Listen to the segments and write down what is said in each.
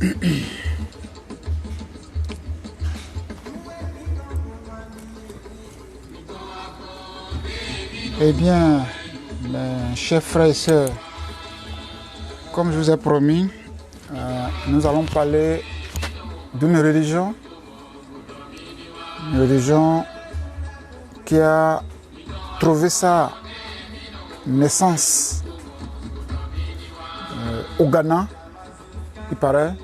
Eh bien, mes chers frères et sœurs, comme je vous ai promis, nous allons parler d'une religion qui a trouvé sa naissance au Ghana, il paraît,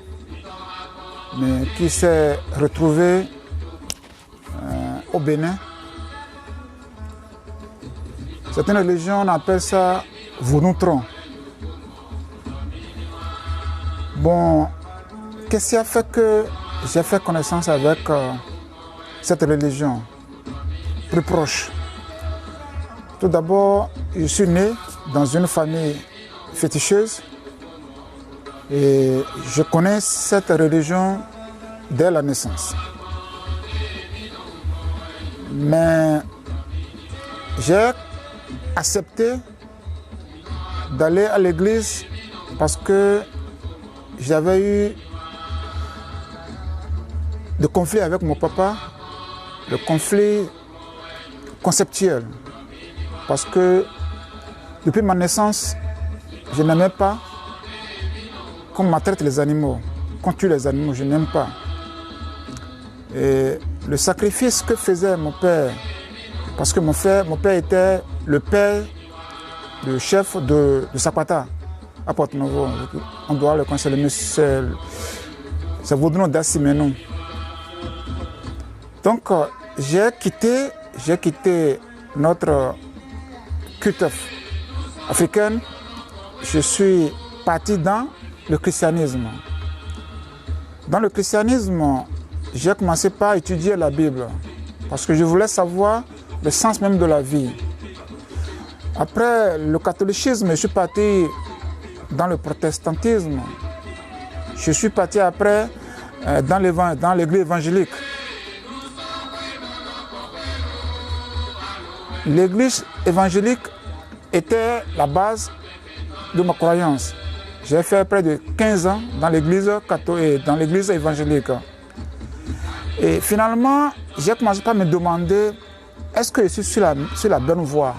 mais qui s'est retrouvée au Bénin. Certaines religions, on appelle ça Vaudoutron. Bon, qu'est-ce qui a fait que j'ai fait connaissance avec cette religion plus proche? Tout d'abord, je suis né dans une famille féticheuse et je connais cette religion dès la naissance. Mais j'ai accepté d'aller à l'église parce que j'avais eu des conflits avec mon papa, le conflit conceptuel. Parce que depuis ma naissance, je n'aimais pas qu'on maltraite les animaux, qu'on tue les animaux, je n'aime pas. Et le sacrifice que faisait mon père, parce que mon père était le père du chef de Sapata à Porto-Novo. On doit le connaître, le monsieur, c'est Vaudron d'Assimenon. Donc j'ai quitté notre culte africaine. Je suis parti dans le christianisme. Dans le christianisme, j'ai commencé par étudier la Bible parce que je voulais savoir le sens même de la vie. Après le catholicisme, je suis parti dans le protestantisme. Je suis parti après dans l'église évangélique. L'église évangélique était la base de ma croyance. J'ai fait près de 15 ans dans l'église catholique, dans l'église évangélique. Et finalement, j'ai commencé par me demander, est-ce que je suis sur la bonne voie?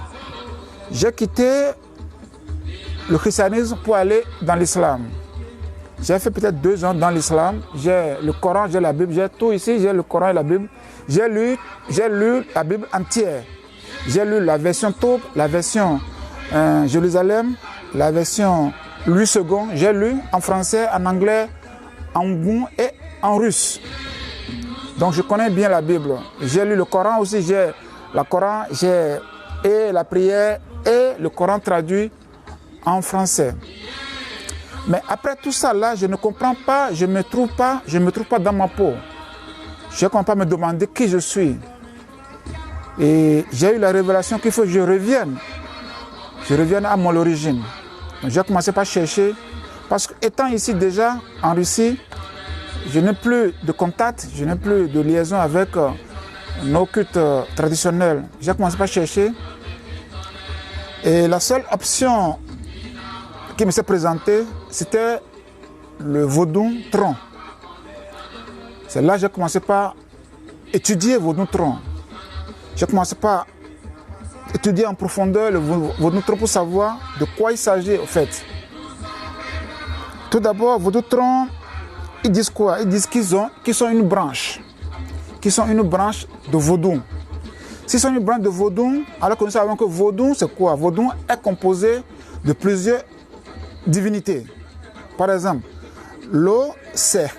J'ai quitté le christianisme pour aller dans l'islam. J'ai fait peut-être 2 ans dans l'islam. J'ai le Coran, j'ai la Bible, j'ai tout ici, j'ai le Coran et la Bible. J'ai lu la Bible entière. J'ai lu la version Taube, la version Jérusalem, la version Louis II. J'ai lu en français, en anglais, en ougou et en russe. Donc je connais bien la Bible. J'ai lu le Coran aussi, j'ai la Coran, et la prière et le Coran traduit en français. Mais après tout ça là, je ne comprends pas, je me trouve pas dans ma peau. Je ne comprends pas me demander qui je suis. Et j'ai eu la révélation qu'il faut que je revienne à mon origine. J'ai commencé par chercher, parce qu'étant ici déjà en Russie, je n'ai plus de contact, je n'ai plus de liaison avec nos cultes traditionnels. J'ai commencé par chercher. Et la seule option qui me s'est présentée, c'était le Vaudoutron. C'est là que j'ai commencé par étudier Vaudoutron. J'ai commencé par étudier en profondeur le Vaudoutron pour savoir de quoi il s'agit au fait. Tout d'abord, Vaudoutron, ils disent quoi? Ils disent qu'ils sont une branche. Qu'ils sont une branche de Vaudou. S'ils sont une branche de Vaudou, alors que nous savons que Vaudou, c'est quoi? Vaudou est composé de plusieurs divinités. Par exemple, l'eau, c'est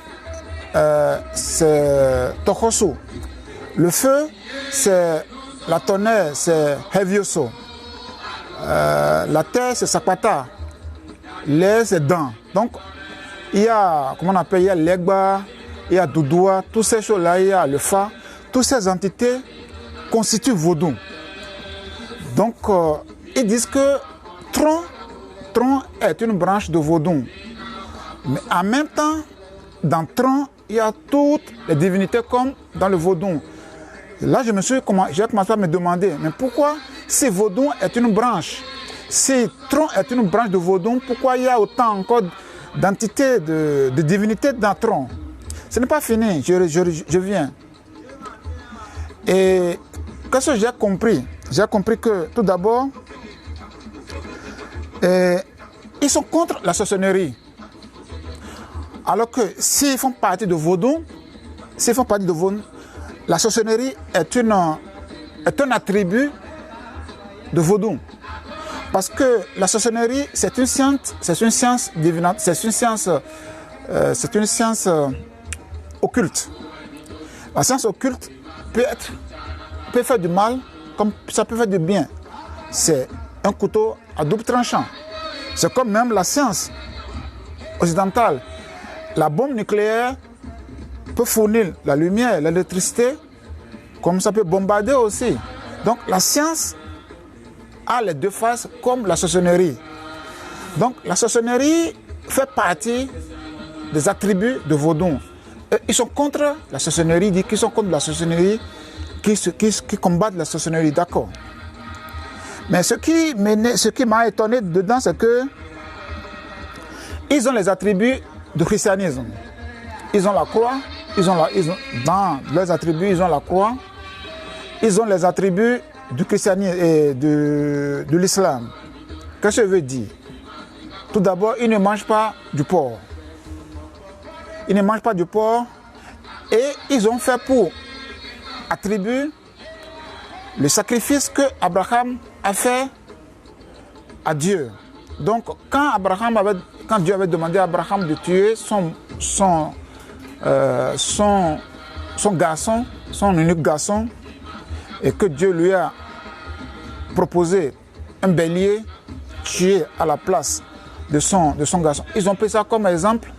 Tokosu. Le feu, c'est la tonnerre, c'est Hevioso. La terre, c'est Sapata. L'air, c'est Dan. Donc, il y a, comment on appelle, il y a l'Egba, il y a Doudoua, toutes ces choses-là, il y a le Fa. Toutes ces entités constituent Vaudou. Donc, ils disent que Tron est une branche de Vaudou. Mais en même temps, dans Tron, il y a toutes les divinités comme dans le Vaudou. Là, j'ai commencé à me demander, mais pourquoi, si Vaudou est une branche, si Tron est une branche de Vaudou, pourquoi il y a autant encore d'entité, de divinité d'un trône. Ce n'est pas fini, je viens. Et qu'est-ce que j'ai compris? J'ai compris que tout d'abord, ils sont contre la sorcellerie. Alors que s'ils font partie de Vodou, la sorcellerie est un attribut de Vodou. Parce que la sorcellerie, c'est une science divine, c'est une science occulte. La science occulte peut faire du mal comme ça peut faire du bien. C'est un couteau à double tranchant. C'est comme même la science occidentale. La bombe nucléaire peut fournir la lumière, l'électricité, comme ça peut bombarder aussi. Donc la science a les deux faces comme la sorcellerie. Donc la sorcellerie fait partie des attributs de Vodou. Ils sont contre la sorcellerie, ils disent qu'ils sont contre la sorcellerie, qui combattent la sorcellerie, d'accord. Mais ce qui m'a étonné dedans, c'est que ils ont les attributs du christianisme. Ils ont la croix, dans leurs attributs, ils ont la croix, ils ont les attributs du christianisme et de l'islam. Qu'est-ce que je veux dire? Tout d'abord, ils ne mangent pas du porc. Ils ne mangent pas du porc et ils ont fait pour attribuer le sacrifice que Abraham a fait à Dieu. Donc, quand Dieu avait demandé à Abraham de tuer son garçon, son unique garçon, et que Dieu lui a proposé un bélier tué à la place de son garçon, ils ont pris ça comme exemple.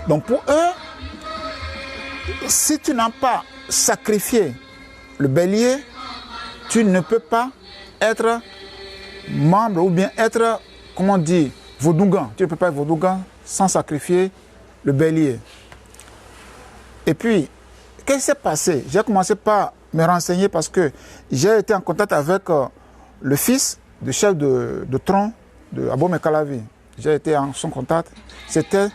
Donc pour eux, si tu n'as pas sacrifié le bélier, tu ne peux pas être membre ou bien être, comment on dit, Vodougan. Tu ne peux pas être Vodougan sans sacrifier le bélier. Et puis, qu'est-ce qui s'est passé? J'ai commencé par me renseigner parce que j'ai été en contact avec le fils du chef de tronc de Abomey Calavi. J'ai été en son contact. C'était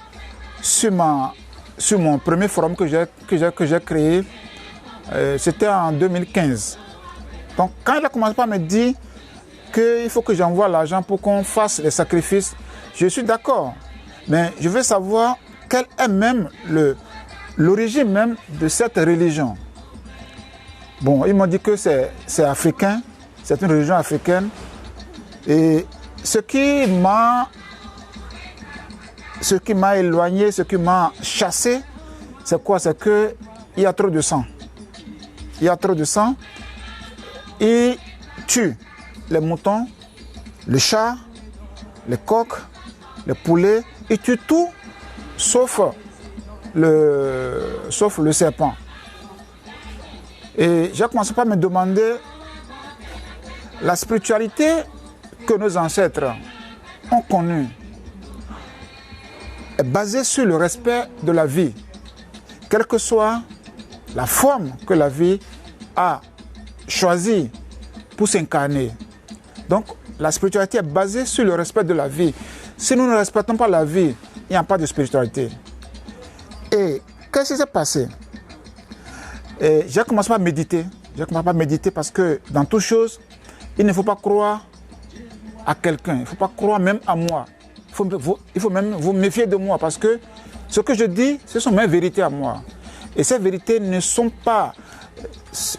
sur mon premier forum que j'ai créé. C'était en 2015. Donc, quand il a commencé par me dire qu'il faut que j'envoie l'argent pour qu'on fasse les sacrifices, je suis d'accord. Mais je veux savoir quelle est même l'origine même de cette religion. Bon, ils m'ont dit que c'est africain, c'est une religion africaine. Et ce qui m'a éloigné, ce qui m'a chassé, c'est quoi? C'est qu'il y a trop de sang. Il y a trop de sang. Ils tuent les moutons, les chats, les coqs, les poulets. Ils tuent tout sauf le serpent. Et j'ai commencé par me demander la spiritualité que nos ancêtres ont connue est basée sur le respect de la vie, quelle que soit la forme que la vie a choisie pour s'incarner. Donc la spiritualité est basée sur le respect de la vie. Si nous ne respectons pas la vie, il n'y a pas de spiritualité. Et qu'est-ce qui s'est passé? J'ai commencé à méditer. J'ai commencé à méditer parce que dans toute chose, il ne faut pas croire à quelqu'un. Il ne faut pas croire même à moi. Il faut même vous méfier de moi parce que ce que je dis, ce sont mes vérités à moi. Et ces vérités ne sont pas...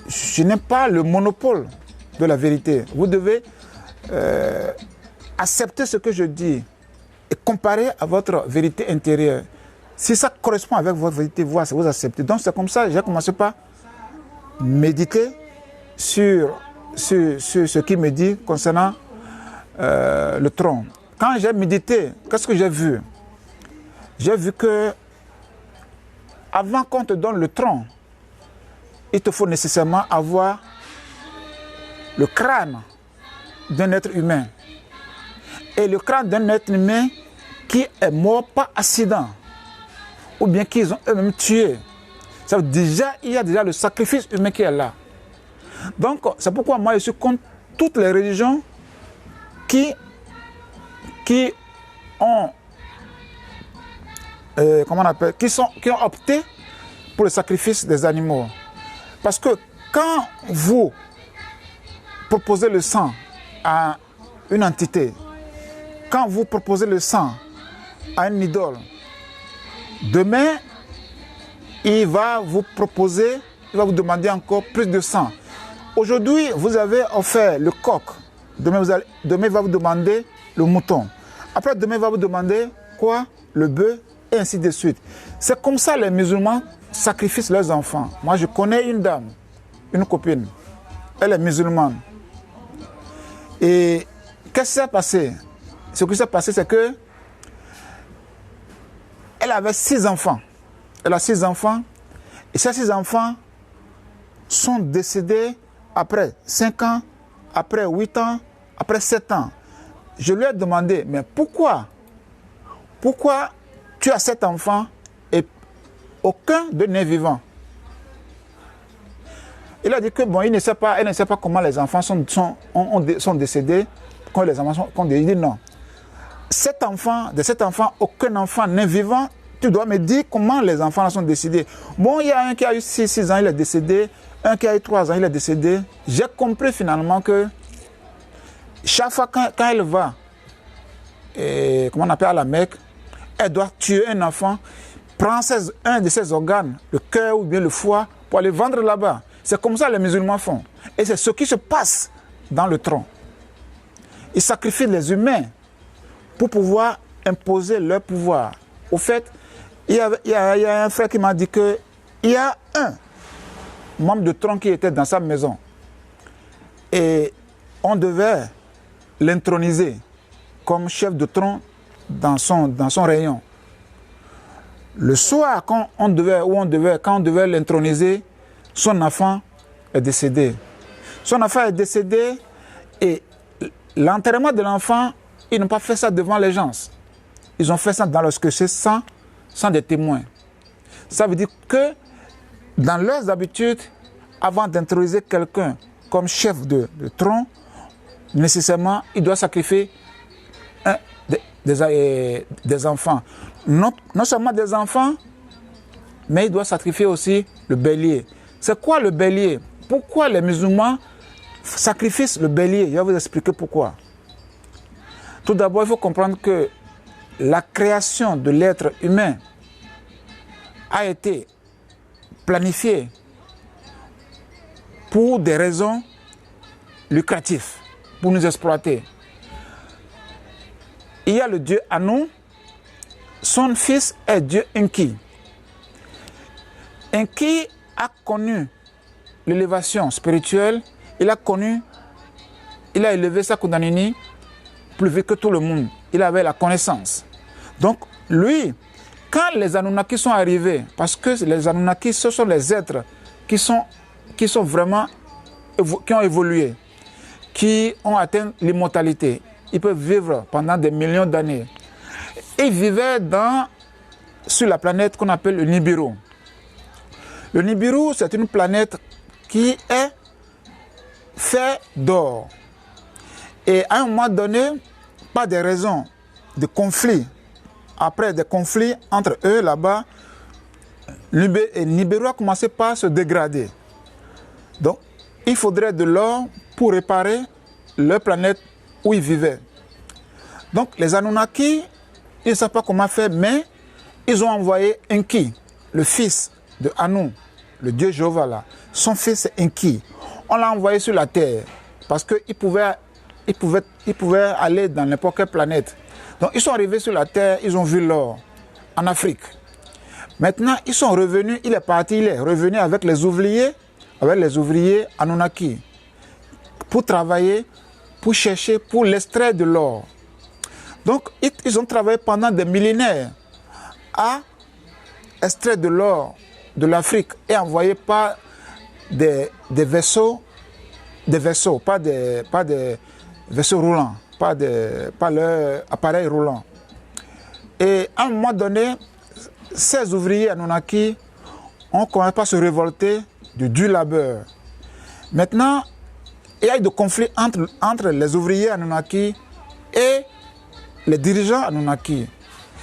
Je n'ai pas le monopole de la vérité. Vous devez accepter ce que je dis et comparer à votre vérité intérieure. Si ça correspond avec votre vérité, vous acceptez. Donc c'est comme ça que j'ai commencé par méditer sur ce qu'il me dit concernant le trône. Quand j'ai médité, qu'est-ce que j'ai vu? J'ai vu que avant qu'on te donne le trône, il te faut nécessairement avoir le crâne d'un être humain. Et le crâne d'un être humain qui est mort par accident, ou bien qu'ils ont eux-mêmes tué. Ça veut dire il y a déjà le sacrifice humain qui est là. Donc, c'est pourquoi moi je suis contre toutes les religions qui ont comment on appelle, qui ont opté pour le sacrifice des animaux. Parce que quand vous proposez le sang à une entité, quand vous proposez le sang à une idole, demain, il va vous proposer, il va vous demander encore plus de sang. Aujourd'hui, vous avez offert le coq. Demain, il va vous demander le mouton. Après, demain, il va vous demander quoi? Le bœuf, et ainsi de suite. C'est comme ça les musulmans sacrifient leurs enfants. Moi, je connais une dame, une copine. Elle est musulmane. Et qu'est-ce qui s'est passé? Ce qui s'est passé, c'est que elle avait 6 enfants. Elle a 6 enfants. Et ces 6 enfants sont décédés après 5 ans, après 8 ans, après 7 ans. Je lui ai demandé, mais pourquoi tu as 7 enfants et aucun d'eux n'est vivant? Il a dit que bon, elle ne sait pas comment les enfants sont décédés, quand les enfants sont décédés. Non. De 7 enfants, aucun enfant n'est vivant. Tu dois me dire comment les enfants sont décédés. Bon, il y a un qui a eu 6 ans, il est décédé. Un qui a eu 3 ans, il est décédé. J'ai compris finalement que chaque fois quand elle va, comment on appelle, à la Mecque, elle doit tuer un enfant, prendre un de ses organes, le cœur ou bien le foie, pour aller vendre là-bas. C'est comme ça que les musulmans font. Et c'est ce qui se passe dans le tronc. Ils sacrifient les humains pour pouvoir imposer leur pouvoir. Au fait, il y a un frère qui m'a dit qu'il y a un membre de tronc qui était dans sa maison. Et on devait l'introniser comme chef de tronc dans son rayon. Le soir, quand on devait l'introniser, son enfant est décédé. Son enfant est décédé et l'enterrement de l'enfant, ils n'ont pas fait ça devant les gens. Ils ont fait ça dans leur secret sans des témoins. Ça veut dire que dans leurs habitudes, avant d'introniser quelqu'un comme chef de tronc, nécessairement, il doit sacrifier des enfants. Non seulement des enfants, mais il doit sacrifier aussi le bélier. C'est quoi le bélier? Pourquoi les musulmans sacrifient le bélier? Je vais vous expliquer pourquoi. Tout d'abord, il faut comprendre que la création de l'être humain a été planifiée pour des raisons lucratives, pour nous exploiter. Il y a le dieu Anu, son fils est dieu Enki. Enki a connu l'élévation spirituelle, il a élevé sa Kundalini plus vite que tout le monde. Il avait la connaissance. Donc, lui, quand les Anunnaki sont arrivés, parce que les Anunnaki, ce sont les êtres qui ont évolué, qui ont atteint l'immortalité. Ils peuvent vivre pendant des millions d'années. Ils vivaient sur la planète qu'on appelle le Nibiru. Le Nibiru, c'est une planète qui est faite d'or. Et à un moment donné, pas de raison de conflit, après des conflits entre eux là-bas, Nibiru a commencé par se dégrader. Donc, il faudrait de l'or pour réparer leur planète où ils vivaient. Donc, les Anunnaki, ils ne savent pas comment faire, mais ils ont envoyé Enki, le fils de Anu, le dieu Jéhovah là. Son fils c'est Enki. On l'a envoyé sur la terre parce qu'il pouvait aller dans n'importe quelle planète. Donc, ils sont arrivés sur la terre, ils ont vu l'or en Afrique. Maintenant, ils sont revenus, il est revenu avec les ouvriers Anunnaki pour travailler, pour chercher, pour l'extrait de l'or. Donc, ils ont travaillé pendant des millénaires à extraire de l'or de l'Afrique et envoyer par des vaisseaux, pas des vaisseaux roulants, pas leur appareil roulant. Et à un moment donné, ces ouvriers Anunnaki ont commencé à se révolter du labeur. Maintenant, il y a eu des conflits entre les ouvriers Anunnaki et les dirigeants Anunnaki.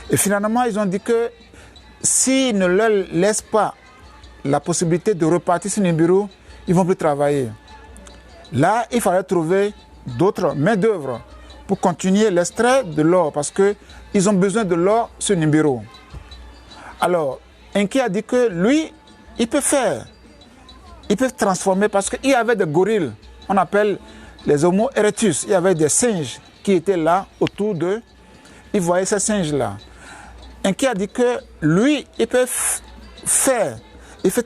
Et finalement, ils ont dit que s'ils ne leur laissent pas la possibilité de repartir sur Nibiru, ils ne vont plus travailler. Là, il fallait trouver d'autres main-d'œuvre pour continuer l'extrait de l'or parce qu'ils ont besoin de l'or sur Nibiru. Alors, Enki a dit que lui, il peut transformer parce qu'il y avait des gorilles, on appelle les Homo erectus. Il y avait des singes qui étaient là autour d'eux. Il voyait ces singes-là. Enki a dit que lui, il peut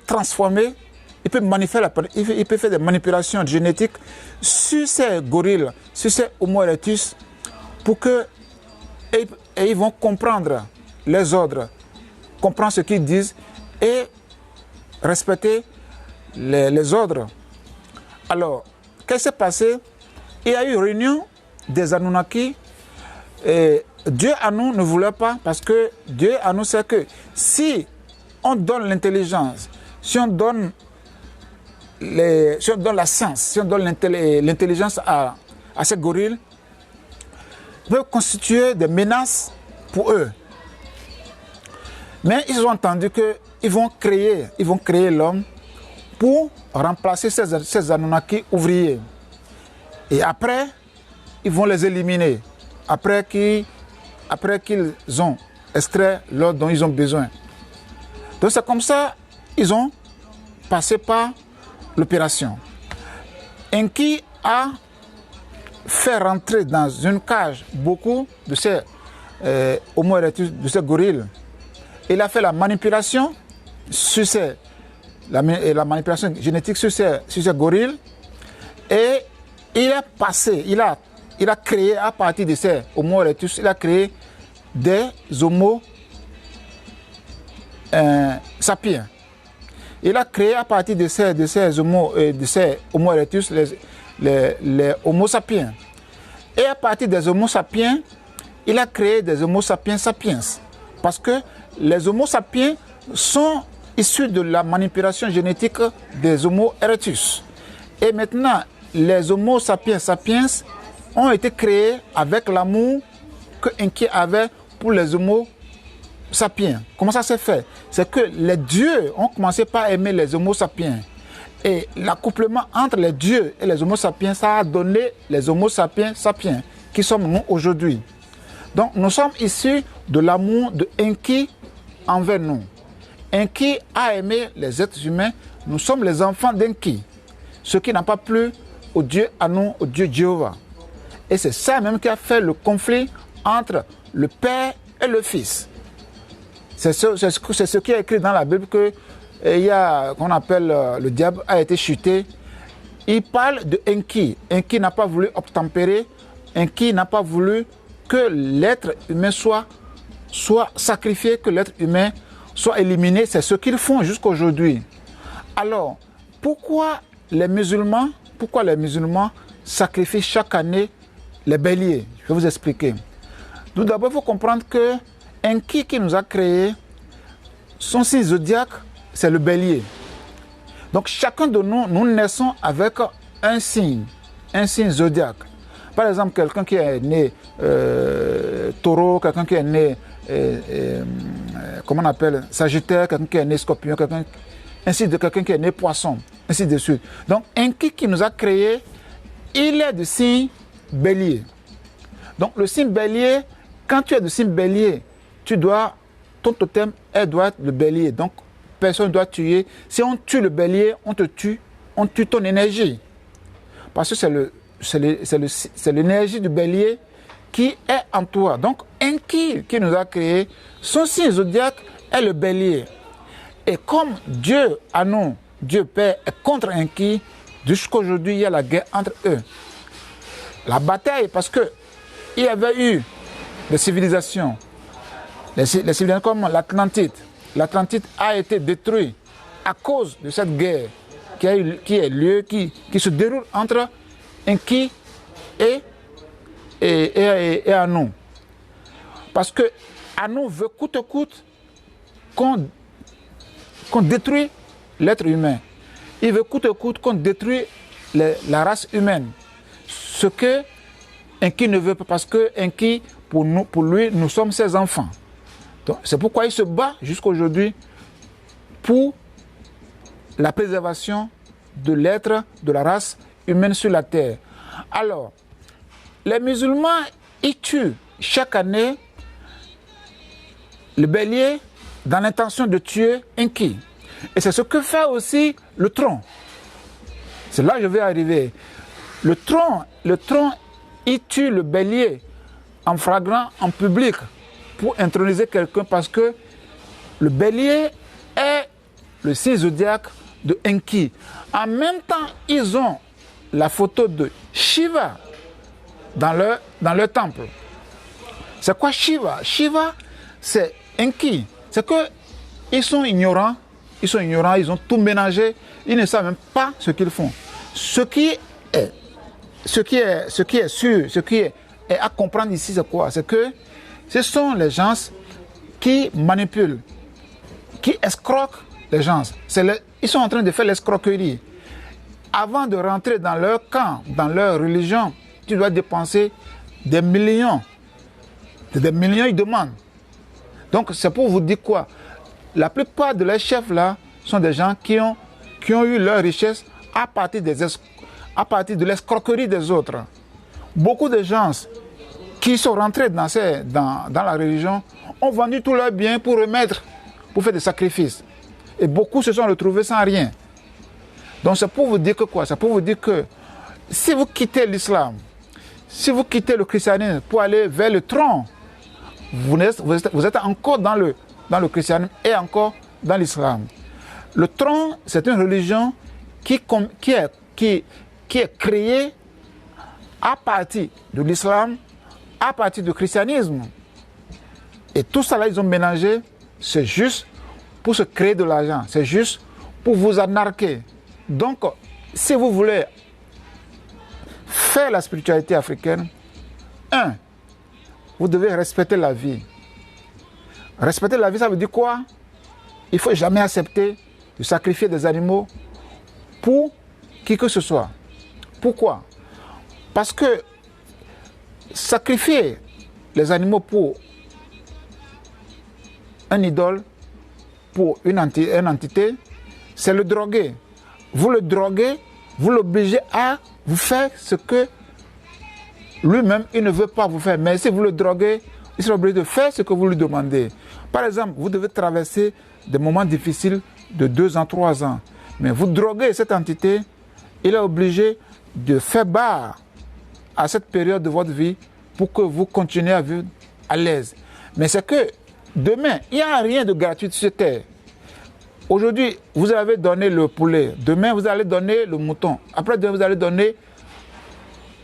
transformer, il peut faire des manipulations génétiques sur ces gorilles, sur ces Homo erectus, pour que et ils vont comprendre les ordres, comprendre ce qu'ils disent et respecter les ordres. Alors, qu'est-ce qui s'est passé? Il y a eu une réunion des Anunnaki et Dieu à nous ne voulait pas parce que Dieu à nous sait que si on donne l'intelligence, si on donne la science, si on donne l'intelligence à ces gorilles, peut constituer des menaces pour eux. Mais ils ont entendu qu'ils vont créer l'homme pour remplacer ces Anunnaki ouvriers. Et après, ils vont les éliminer. Après qu'ils ont extrait l'or dont ils ont besoin. Donc c'est comme ça qu'ils ont passé par l'opération. Enki a fait rentrer dans une cage beaucoup de ces Homo erectus, de ces gorilles. Il a fait la manipulation la manipulation génétique sur ces gorilles et il a créé à partir de ces Homo erectus, il a créé des Homo sapiens. Il a créé à partir de ces Homo erectus les Homo sapiens. Et à partir des Homo sapiens, il a créé des Homo sapiens sapiens. Parce que les Homo sapiens sont issus de la manipulation génétique des Homo erectus. Et maintenant, les Homo sapiens sapiens ont été créés avec l'amour que Enki avait pour les Homo sapiens. Comment ça s'est fait? C'est que les dieux ont commencé par aimer les Homo sapiens. Et l'accouplement entre les dieux et les Homo sapiens, ça a donné les Homo sapiens sapiens, qui sommes nous aujourd'hui. Donc nous sommes issus de l'amour de Enki envers nous. Enki a aimé les êtres humains, nous sommes les enfants d'Enki, ce qui n'a pas plu au Dieu à nous, au Dieu Jéhovah. Et c'est ça même qui a fait le conflit entre le Père et le Fils. C'est ce qui est écrit dans la Bible qu'on appelle le diable a été chuté. Il parle de Enki. Enki n'a pas voulu obtempérer. Enki n'a pas voulu que l'être humain soit sacrifié, que l'être humain soit éliminé. C'est ce qu'ils font jusqu'à aujourd'hui. Alors, pourquoi les musulmans sacrifient chaque année les béliers? Je vais vous expliquer. Tout d'abord, il faut comprendre que Enki qui nous a créés, son signe zodiaque, c'est le bélier. Donc chacun de nous, nous naissons avec un signe zodiaque. Par exemple, quelqu'un qui est né taureau, quelqu'un qui est né, comment on appelle, sagittaire, quelqu'un qui est né scorpion, quelqu'un qui est né poisson, ainsi de suite. Donc Enki qui nous a créés, il est du signe bélier. Donc le signe bélier, quand tu es du signe bélier, ton totem, elle doit être le bélier. Donc, personne ne doit tuer. Si on tue le bélier, on tue ton énergie. Parce que c'est l'énergie du bélier qui est en toi. Donc, Enki qui nous a créés, son signe zodiaque est le bélier. Et comme Dieu à nous, Dieu Père, est contre Enki, jusqu'à aujourd'hui, il y a la guerre entre eux. La bataille, parce qu'il y avait eu des civilisations. Les civilisations comme l'Atlantide. L'Atlantide a été détruite à cause de cette guerre qui se déroule entre Enki et Anu. Parce que Anu veut coûte que coûte qu'on détruit l'être humain. Il veut coûte que coûte qu'on détruit la race humaine. Ce que Enki ne veut pas, parce que Enki, pour lui, nous sommes ses enfants. C'est pourquoi il se bat jusqu'à aujourd'hui pour la préservation de l'être, de la race humaine sur la terre. Alors, les musulmans, ils tuent chaque année le bélier dans l'intention de tuer un qui. Et c'est ce que fait aussi le tronc. C'est là que je vais arriver. Le tronc, il tue le bélier en flagrant, en public, pour introniser quelqu'un parce que le bélier est le signe zodiaque de Enki. En même temps, ils ont la photo de Shiva dans leur temple. C'est quoi Shiva? Shiva, c'est Enki. C'est que ils sont ignorants, ils ont tout mélangé, ils ne savent même pas ce qu'ils font. Ce qui est sûr, ce qui est à comprendre ici, c'est quoi? C'est que ce sont les gens qui manipulent, qui escroquent les gens. Ils sont en train de faire l'escroquerie. Avant de rentrer dans leur camp, dans leur religion, tu dois dépenser des millions. Des millions, ils demandent. Donc, c'est pour vous dire quoi? La plupart de les chefs là sont des gens qui ont eu leur richesse à partir de l'escroquerie des autres. Beaucoup de gens qui sont rentrés dans la religion ont vendu tous leurs biens pour faire des sacrifices. Et beaucoup se sont retrouvés sans rien. Donc c'est pour vous dire que quoi? C'est pour vous dire que si vous quittez l'islam, si vous quittez le christianisme pour aller vers le trône, vous êtes encore dans le christianisme et encore dans l'islam. Le trône, c'est une religion qui est créée à partir de l'islam, à partir du christianisme. Et tout ça là, ils ont mélangé, c'est juste pour se créer de l'argent, c'est juste pour vous anarquer. Donc, si vous voulez faire la spiritualité africaine, vous devez respecter la vie. Respecter la vie, ça veut dire quoi? Il ne faut jamais accepter de sacrifier des animaux pour qui que ce soit. Pourquoi? Parce que sacrifier les animaux pour un idole, pour une entité, c'est le droguer. Vous le droguez, vous l'obligez à vous faire ce que lui-même, il ne veut pas vous faire. Mais si vous le droguez, il sera obligé de faire ce que vous lui demandez. Par exemple, vous devez traverser des moments difficiles de 2 ans, 3 ans. Mais vous droguez cette entité, il est obligé de faire barre à cette période de votre vie pour que vous continuiez à vivre à l'aise. Mais c'est que demain, il n'y a rien de gratuit sur cette terre. Aujourd'hui, vous avez donné le poulet. Demain, vous allez donner le mouton. Après demain, vous allez donner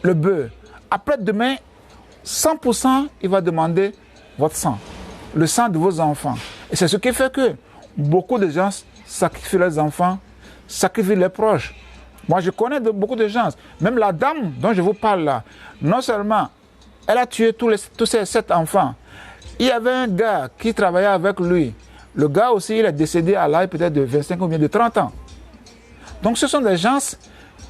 le bœuf. Après demain, 100%, il va demander votre sang. Le sang de vos enfants. Et c'est ce qui fait que beaucoup de gens sacrifient leurs enfants, sacrifient leurs proches. Moi, je connais beaucoup de gens. Même la dame dont je vous parle là, non seulement elle a tué tous ses 7 enfants. Il y avait un gars qui travaillait avec lui. Le gars aussi, il est décédé à l'âge peut-être de 25 ou bien de 30 ans. Donc ce sont des gens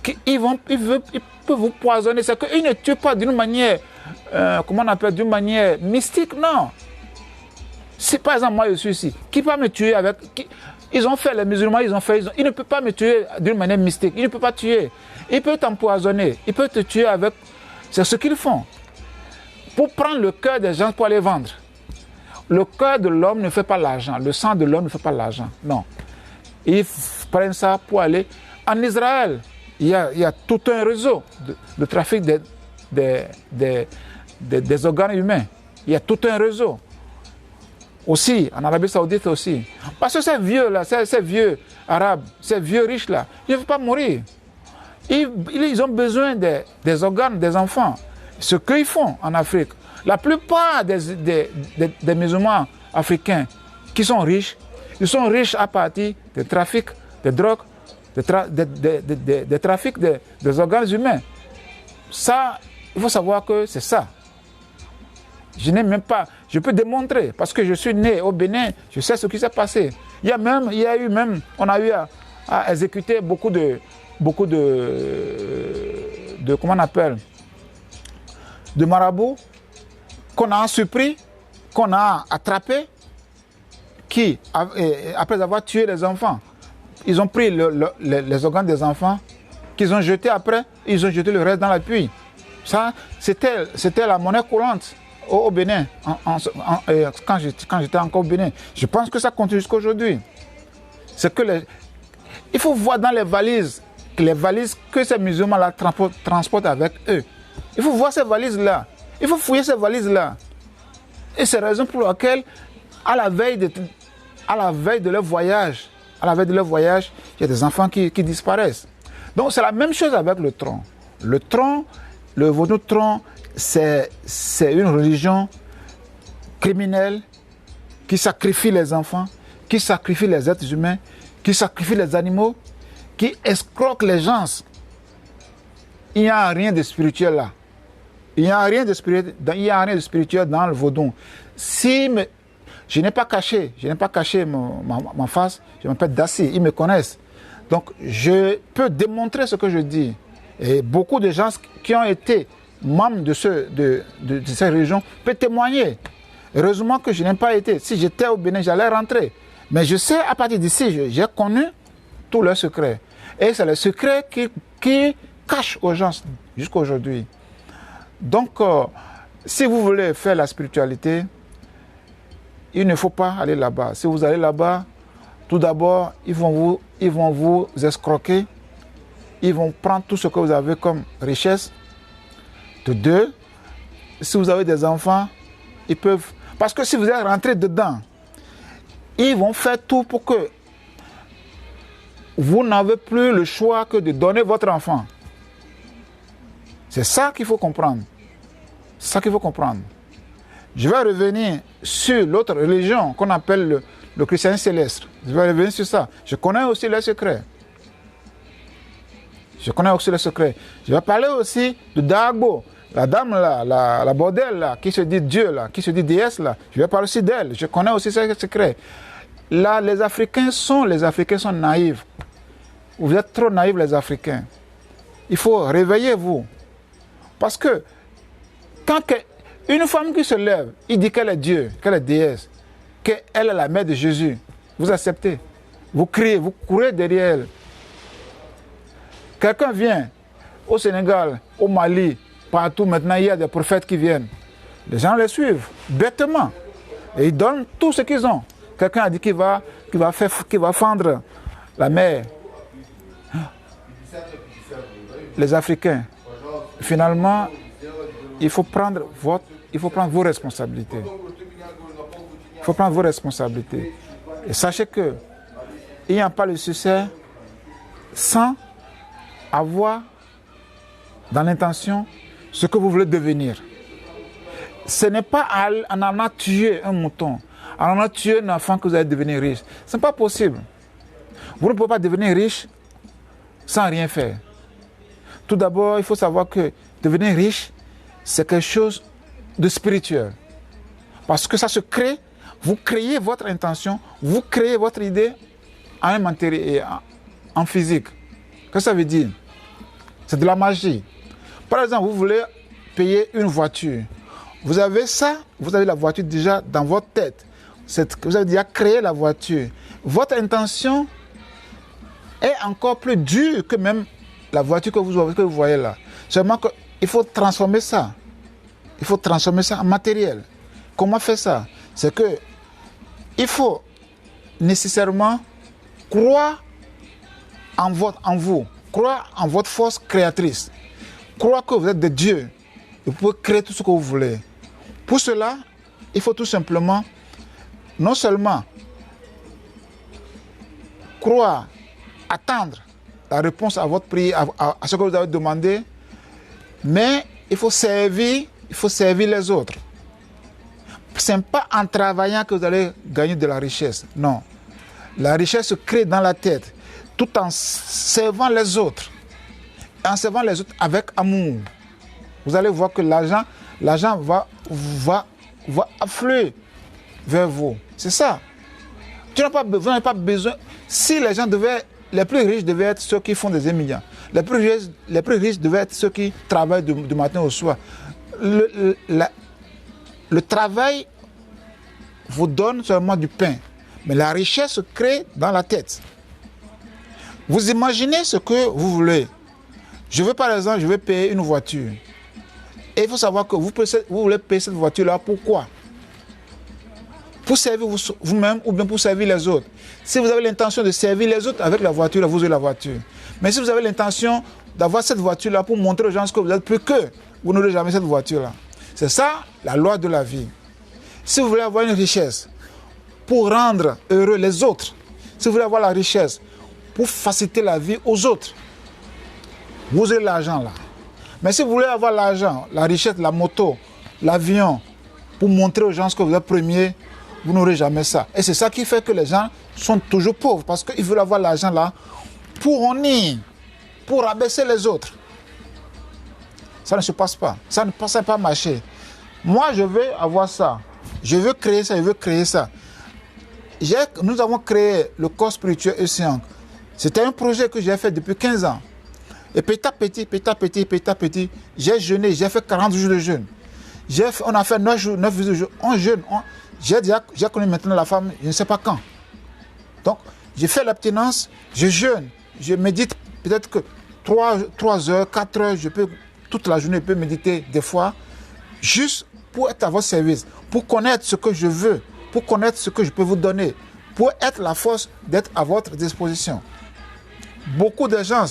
qui peuvent vous poisonner. C'est qu'ils ne tuent pas d'une manière, comment on appelle, d'une manière mystique, non. Si par exemple, moi je suis ici, qui peut me tuer avec... Ils ont fait, les musulmans, ils ne peuvent pas me tuer d'une manière mystique. Ils ne peuvent pas tuer. Ils peuvent t'empoisonner. Ils peuvent te tuer avec... C'est ce qu'ils font. Pour prendre le cœur des gens pour les vendre. Le cœur de l'homme ne fait pas l'argent. Le sang de l'homme ne fait pas l'argent. Non. Ils prennent ça pour aller... En Israël, il y a tout un réseau de trafic des organes humains. Il y a tout un réseau. Aussi, en Arabie Saoudite aussi. Parce que ces vieux-là, ces vieux arabes, ces vieux riches-là, ils ne veulent pas mourir. Ils ont besoin des organes des enfants. Ce qu'ils font en Afrique. La plupart des musulmans africains qui sont riches, ils sont riches à partir des trafics de drogue, des trafics des organes humains. Ça, il faut savoir que c'est ça. Je n'ai même pas, je peux démontrer, parce que je suis né au Bénin, je sais ce qui s'est passé. On a eu à exécuter beaucoup de comment on appelle, de marabouts qu'on a surpris, qu'on a attrapés qui, après avoir tué les enfants, ils ont pris les organes des enfants, qu'ils ont jetés après, ils ont jeté le reste dans la pluie. Ça, c'était la monnaie courante au Bénin, quand j'étais encore au Bénin. Je pense que ça continue jusqu'à aujourd'hui. C'est que il faut voir dans les valises que ces musulmans-là transportent avec eux. Il faut voir ces valises-là. Il faut fouiller ces valises-là. Et c'est la raison pour laquelle, à la veille de leur voyage, il y a des enfants qui disparaissent. Donc c'est la même chose avec le tronc. Le vaudou tronc, c'est une religion criminelle qui sacrifie les enfants, qui sacrifie les êtres humains, qui sacrifie les animaux, qui escroque les gens. Il n'y a rien de spirituel là. Il n'y a rien de spirituel dans le vaudou. Je n'ai pas caché ma face, je m'appelle Dassi, ils me connaissent. Donc je peux démontrer ce que je dis. Et beaucoup de gens qui ont été membres de cette religion peuvent témoigner. Heureusement que je n'ai pas été. Si j'étais au Bénin, j'allais rentrer. Mais je sais, à partir d'ici, j'ai connu tous leurs secrets. Et c'est le secret qui cache aux gens jusqu'à aujourd'hui. Donc, si vous voulez faire la spiritualité, il ne faut pas aller là-bas. Si vous allez là-bas, tout d'abord, ils vont vous escroquer. Ils vont prendre tout ce que vous avez comme richesse. De deux, si vous avez des enfants, ils peuvent... Parce que si vous êtes rentré dedans, ils vont faire tout pour que vous n'avez plus le choix que de donner votre enfant. C'est ça qu'il faut comprendre. C'est ça qu'il faut comprendre. Je vais revenir sur l'autre religion qu'on appelle le christianisme céleste. Je vais revenir sur ça. Je connais aussi les secrets. Je vais parler aussi de Dagbo, la dame là, la bordelle là, qui se dit Dieu là, qui se dit déesse là. Je vais parler aussi d'elle. Je connais aussi ses secrets. Là, les Africains sont naïfs. Vous êtes trop naïfs les Africains. Il faut réveiller-vous. Parce que quand une femme qui se lève, il dit qu'elle est Dieu, qu'elle est déesse, qu'elle est la mère de Jésus, vous acceptez. Vous criez, vous courez derrière elle. Quelqu'un vient au Sénégal, au Mali, partout maintenant, il y a des prophètes qui viennent. Les gens les suivent, bêtement. Et ils donnent tout ce qu'ils ont. Quelqu'un a dit qu'il va fendre la mer. Les Africains. Finalement, il faut prendre vos responsabilités. Il faut prendre vos responsabilités. Et sachez que il n'y a pas le succès sans avoir dans l'intention ce que vous voulez devenir. Ce n'est pas en allant tuer un mouton, en allant tuer un enfant que vous allez devenir riche. Ce n'est pas possible. Vous ne pouvez pas devenir riche sans rien faire. Tout d'abord, il faut savoir que devenir riche, c'est quelque chose de spirituel. Parce que ça se crée, vous créez votre intention, vous créez votre idée en matériel, en physique. Qu'est-ce que ça veut dire? C'est de la magie. Par exemple, vous voulez payer une voiture. Vous avez ça, vous avez la voiture déjà dans votre tête. Vous avez déjà créé la voiture. Votre intention est encore plus dure que même la voiture que vous voyez là. Seulement qu'il faut transformer ça. Il faut transformer ça en matériel. Comment faire ça? C'est que il faut nécessairement croire en vous, croire en votre force créatrice, croire que vous êtes des dieux, vous pouvez créer tout ce que vous voulez. Pour cela, il faut tout simplement, non seulement croire, attendre la réponse à votre prière, à ce que vous avez demandé, mais il faut servir les autres. Ce n'est pas en travaillant que vous allez gagner de la richesse, non. La richesse se crée dans la tête, tout en servant les autres. En servant les autres avec amour. Vous allez voir que l'argent va affluer vers vous. C'est ça. Vous n'avez pas besoin. Si les plus riches devaient être ceux qui font des millions, les plus riches devaient être ceux qui travaillent du matin au soir. Le travail vous donne seulement du pain. Mais la richesse se crée dans la tête. Vous imaginez ce que vous voulez. Je veux par exemple, je vais payer une voiture. Et il faut savoir que vous voulez payer cette voiture-là, pourquoi? Pour servir vous-même ou bien pour servir les autres. Si vous avez l'intention de servir les autres avec la voiture, vous avez la voiture. Mais si vous avez l'intention d'avoir cette voiture-là pour montrer aux gens que vous êtes plus que, vous n'aurez jamais cette voiture-là. C'est ça la loi de la vie. Si vous voulez avoir une richesse pour rendre heureux les autres, si vous voulez avoir la richesse pour faciliter la vie aux autres, vous avez l'argent là. Mais si vous voulez avoir l'argent, la richesse, la moto, l'avion, pour montrer aux gens que vous êtes premier, vous n'aurez jamais ça. Et c'est ça qui fait que les gens sont toujours pauvres, parce qu'ils veulent avoir l'argent là pour honir, pour rabaisser les autres. Ça ne se passe pas. Ça ne passe pas marcher. Moi, je veux avoir ça. Je veux créer ça, je veux créer ça. Nous avons créé le corps spirituel Eusiang. C'était un projet que j'ai fait depuis 15 ans. Et petit à petit, j'ai jeûné, j'ai fait 40 jours de jeûne. On a fait 9 jours de jeûne. On jeûne. J'ai connu maintenant la femme, je ne sais pas quand. Donc, j'ai fait l'abstinence, je jeûne, je médite peut-être que 3 heures, 4 heures, toute la journée, je peux méditer des fois, juste pour être à votre service, pour connaître ce que je veux, pour connaître ce que je peux vous donner, pour être la force d'être à votre disposition. Beaucoup de gens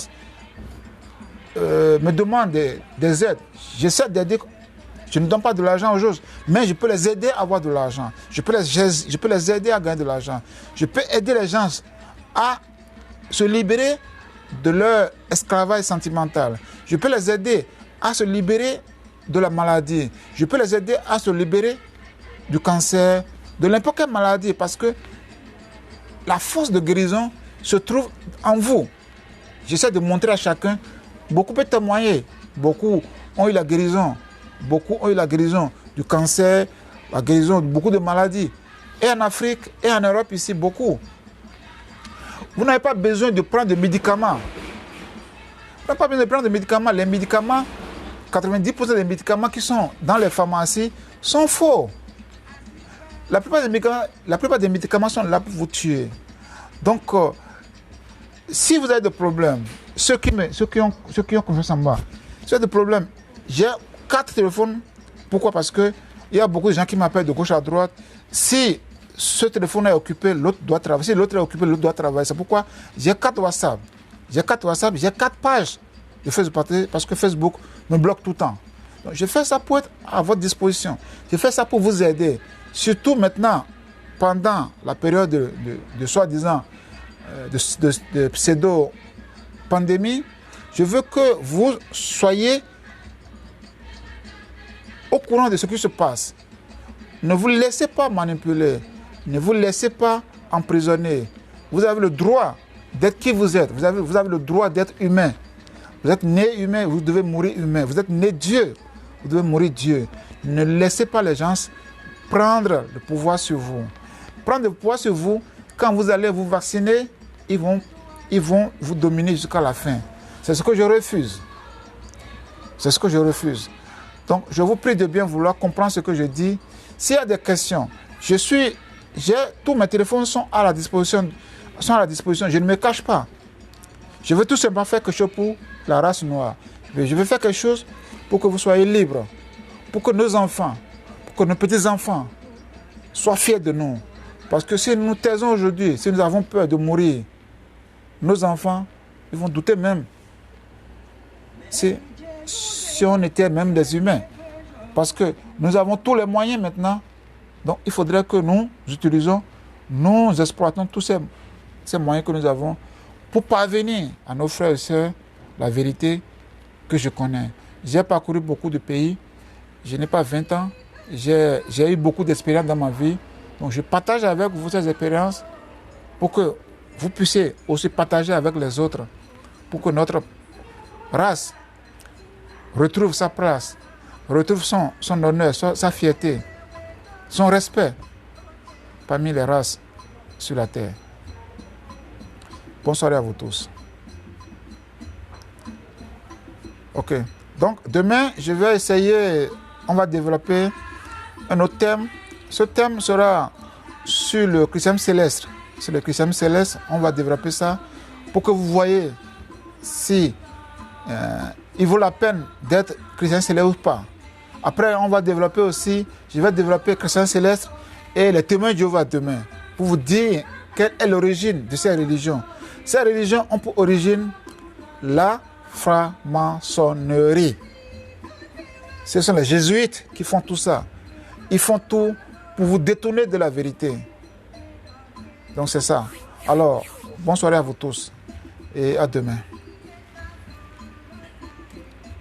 me demandent des aides. J'essaie d'aider. Je ne donne pas de l'argent aux gens, mais je peux les aider à avoir de l'argent. Je peux les aider à gagner de l'argent. Je peux aider les gens à se libérer de leur esclavage sentimental. Je peux les aider à se libérer de la maladie. Je peux les aider à se libérer du cancer, de n'importe quelle maladie, parce que la force de guérison se trouve en vous. J'essaie de montrer à chacun. Beaucoup peuvent témoigner. Beaucoup ont eu la guérison. Beaucoup ont eu la guérison du cancer, la guérison de beaucoup de maladies. Et en Afrique, et en Europe ici, beaucoup. Vous n'avez pas besoin de prendre des médicaments. Vous n'avez pas besoin de prendre des médicaments. Les médicaments, 90% des médicaments qui sont dans les pharmacies sont faux. La plupart des médicaments sont là pour vous tuer. Donc, si vous avez des problèmes, ceux qui ont confiance en moi, si vous avez des problèmes, j'ai 4 téléphones. Pourquoi? Parce qu'il y a beaucoup de gens qui m'appellent de gauche à droite. Si ce téléphone est occupé, l'autre doit travailler. Si l'autre est occupé, l'autre doit travailler. C'est pourquoi j'ai 4 WhatsApp. J'ai 4 pages de Facebook parce que Facebook me bloque tout le temps. Donc, je fais ça pour être à votre disposition. Je fais ça pour vous aider. Surtout maintenant, pendant la période de soi-disant de pseudo-pandémie, je veux que vous soyez au courant de ce qui se passe. Ne vous laissez pas manipuler. Ne vous laissez pas emprisonner. Vous avez le droit d'être qui vous êtes. Vous avez le droit d'être humain. Vous êtes né humain, vous devez mourir humain. Vous êtes né Dieu, vous devez mourir Dieu. Ne laissez pas les gens prendre le pouvoir sur vous. Prendre le pouvoir sur vous, quand vous allez vous vacciner, ils vont vous dominer jusqu'à la fin. C'est ce que je refuse. C'est ce que je refuse. Donc, je vous prie de bien vouloir comprendre ce que je dis. S'il y a des questions, tous mes téléphones sont à la disposition. Je ne me cache pas. Je veux tout simplement faire quelque chose pour la race noire. Je veux faire quelque chose pour que vous soyez libres. Pour que nos enfants, pour que nos petits-enfants soient fiers de nous. Parce que si nous nous taisons aujourd'hui, si nous avons peur de mourir, nos enfants, ils vont douter même. Si on était même des humains. Parce que nous avons tous les moyens maintenant. Donc il faudrait que nous exploitons tous ces moyens que nous avons pour parvenir à nos frères et sœurs la vérité que je connais. J'ai parcouru beaucoup de pays. Je n'ai pas 20 ans. J'ai eu beaucoup d'expériences dans ma vie. Donc je partage avec vous ces expériences pour que vous puissiez aussi partager avec les autres. Pour que notre race retrouve sa place, retrouve son honneur, sa fierté, son respect parmi les races sur la terre. Bonne soirée à vous tous. Ok. Donc, demain, je vais essayer, on va développer un autre thème. Ce thème sera sur sur le christianisme céleste. Sur le christianisme céleste, on va développer ça pour que vous voyez si il vaut la peine d'être chrétien céleste ou pas. Après, on va développer aussi, je vais développer chrétien céleste et les témoins de Jéhovah demain pour vous dire quelle est l'origine de ces religions. Ces religions ont pour origine la franc-maçonnerie. Ce sont les jésuites qui font tout ça. Ils font tout pour vous détourner de la vérité. Donc c'est ça. Alors, bonne soirée à vous tous et à demain.